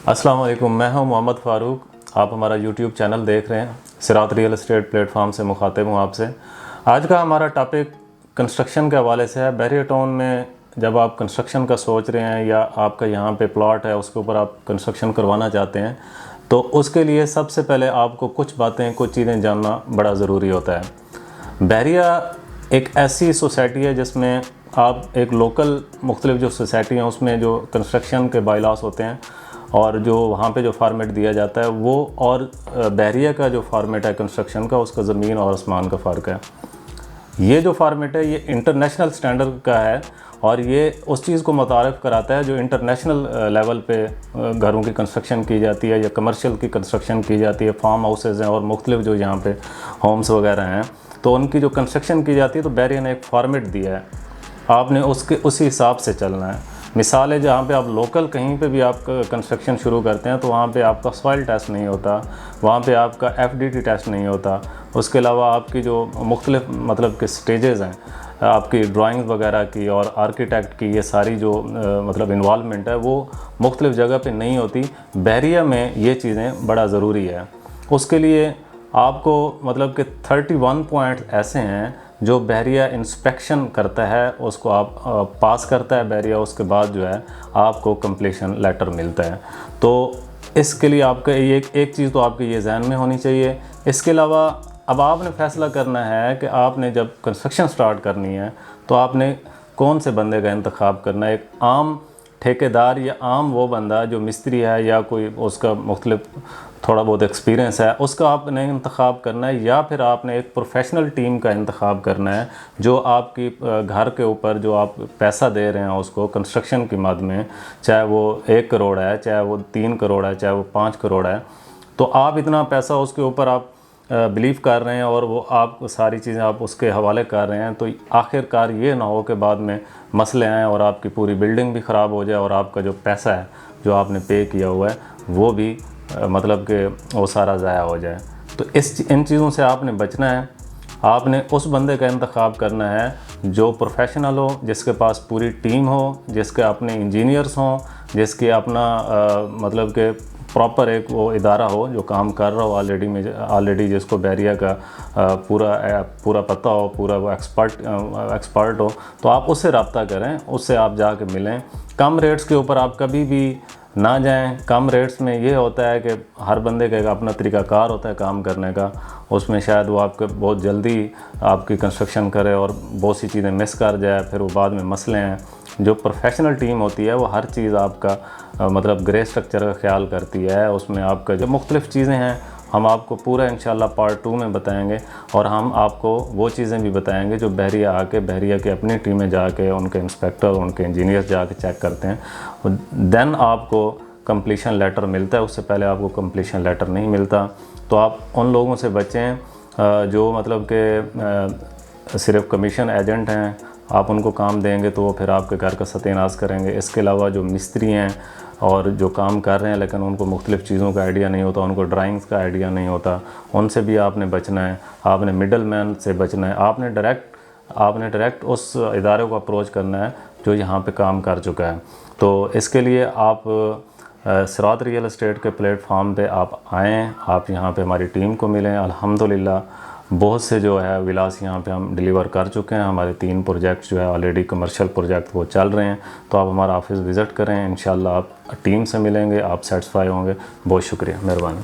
अस्सलाम वालेकुम, मैं हूं मोहम्मद फ़ारूक। आप हमारा यूट्यूब चैनल देख रहे हैं। सिरात रियल एस्टेट प्लेटफॉर्म से मुखातिब हूं आपसे। आज का हमारा टॉपिक कंस्ट्रक्शन के हवाले से है। बैरियर टाउन में जब आप कंस्ट्रक्शन का सोच रहे हैं या आपका यहाँ पे प्लॉट है उसके ऊपर आप कंस्ट्रक्शन करवाना चाहते हैं, तो उसके लिए सबसे पहले आपको कुछ बातें, कुछ चीज़ें जानना बड़ा ज़रूरी होता है। बैरिया एक ऐसी सोसाइटी है जिसमें आप एक लोकल मुख्तलिफ जो सोसाइटी हैं उसमें जो कंस्ट्रक्शन के बायलॉस होते हैं और जो वहाँ पे जो फॉर्मेट दिया जाता है वो और बैरिया का जो फॉर्मेट है कंस्ट्रक्शन का, उसका ज़मीन और आसमान का फ़र्क है। ये जो फॉर्मेट है ये इंटरनेशनल स्टैंडर्ड का है और ये उस चीज़ को मुतारिफ़ कराता है जो इंटरनेशनल लेवल पे घरों की कंस्ट्रक्शन की जाती है या कमर्शियल की कंस्ट्रक्शन की जाती है, फार्म हाउसेज़ हैं और मुख्तलिफ जो यहाँ पे होम्स वगैरह हैं, तो उनकी जो कंस्ट्रक्शन की जाती है तो बैरिया ने एक फॉर्मेट दिया है, आपने उसी हिसाब से चलना है। मिसाल है, जहाँ पे आप लोकल कहीं पे भी आप कंस्ट्रक्शन शुरू करते हैं तो वहाँ पे आपका सॉइल टेस्ट नहीं होता, वहाँ पे आपका FDT टेस्ट नहीं होता। उसके अलावा आपकी जो मुख्तलिफ मतलब के स्टेजेस हैं आपकी ड्राइंग वगैरह की और आर्किटेक्ट की, ये सारी जो मतलब इन्वॉल्वमेंट है वो मुख्तलिफ जगह पे नहीं होती। बैरिया में ये चीज़ें बड़ा ज़रूरी है। उसके लिए आपको मतलब कि 31 पॉइंट ऐसे हैं जो बैरिया इंस्पेक्शन करता है, उसको आप पास करता है बैरिया, उसके बाद जो है आपको कंप्लीशन लेटर मिलता है। तो इसके लिए आपका ये एक चीज़ तो आपके ये जहन में होनी चाहिए। इसके अलावा अब आपने फ़ैसला करना है कि आपने जब कंस्ट्रक्शन स्टार्ट करनी है तो आपने कौन से बंदे का इंतखाब करना है। एक आम ठेकेदार या आम वो बंदा जो मिस्त्री है या कोई उसका मुख्तलिफ थोड़ा बहुत एक्सपीरियंस है, उसका आपने इंतखाब करना है, या फिर आपने एक प्रोफेशनल टीम का इंतखाब करना है जो आपकी घर के ऊपर जो आप पैसा दे रहे हैं उसको कंस्ट्रक्शन की मद में, चाहे वो 1 करोड़ है, चाहे वो 3 करोड़ है, चाहे वो 5 करोड़ है, तो आप इतना पैसा उसके ऊपर आप बिलीव कर रहे हैं और वो आप सारी चीज़ें आप उसके हवाले कर रहे हैं, तो आखिरकार ये ना हो कि बाद में मसले आएँ और आपकी पूरी बिल्डिंग भी ख़राब हो जाए और आपका जो पैसा है जो आपने पे किया हुआ है वो भी मतलब कि वो सारा ज़ाया हो जाए। तो इन चीज़ों से आपने बचना है। आपने उस बंदे का इंतखाब करना है जो प्रोफेशनल हो, जिसके पास पूरी टीम हो, जिसके अपने इंजीनियर्स हों, जिसके अपना मतलब कि प्रॉपर एक वो इदारा हो जो काम कर रहा हो ऑलरेडी जिसको बैरिया का पूरा पता हो, पूरा वो एक्सपर्ट हो, तो आप उससे रब्ता करें, उससे आप जाके मिलें। कम रेट्स के ऊपर आप कभी भी ना जाएं। कम रेट्स में ये होता है कि हर बंदे का एक अपना तरीक़ाकार होता है काम करने का, उसमें शायद वो आपके बहुत जल्दी आपकी कंस्ट्रक्शन करे और बहुत सी चीज़ें मिस कर जाए, फिर वो बाद में मसले हैं। जो प्रोफेशनल टीम होती है वो हर चीज़ आपका मतलब ग्रे स्ट्रक्चर का ख्याल करती है। उसमें आपका जो मुख्तलिफ़ चीज़ें हैं हम आपको पूरा इंशाल्लाह पार्ट 2 में बताएंगे और हम आपको वो चीज़ें भी बताएंगे जो बैरिया के अपनी टीमें जाके उनके इंस्पेक्टर, उनके इंजीनियर जाके चेक करते हैं। देन आपको कंप्लीशन लेटर मिलता है, उससे पहले आपको कंप्लीशन लेटर नहीं मिलता। तो आप उन लोगों से बचें जो मतलब कि सिर्फ कमीशन एजेंट हैं। आप उनको काम देंगे तो वो फिर आपके घर का सत्यानाश करेंगे। इसके अलावा जो मिस्त्री हैं और जो काम कर रहे हैं लेकिन उनको मुख्तलिफ़ चीज़ों का आइडिया नहीं होता, उनको ड्राइंग्स का आइडिया नहीं होता, उनसे भी आपने बचना है। आपने मिडल मैन से बचना है। आपने डायरेक्ट उस इदारे को अप्रोच करना है जो यहाँ पे काम कर चुका है। तो इसके लिए आप सिरात रियल एस्टेट के प्लेटफॉर्म पे आप आएँ, आप यहाँ पे हमारी टीम को मिलें। अल्हम्दुलिल्लाह बहुत से जो है विलास यहाँ पे हम डिलीवर कर चुके हैं। हमारे 3 प्रोजेक्ट्स जो है ऑलरेडी कमर्शियल प्रोजेक्ट वो चल रहे हैं। तो आप हमारा ऑफिस विज़िट करें, इंशाल्लाह आप टीम से मिलेंगे, आप सेटिस्फाई होंगे। बहुत शुक्रिया, मेहरबानी।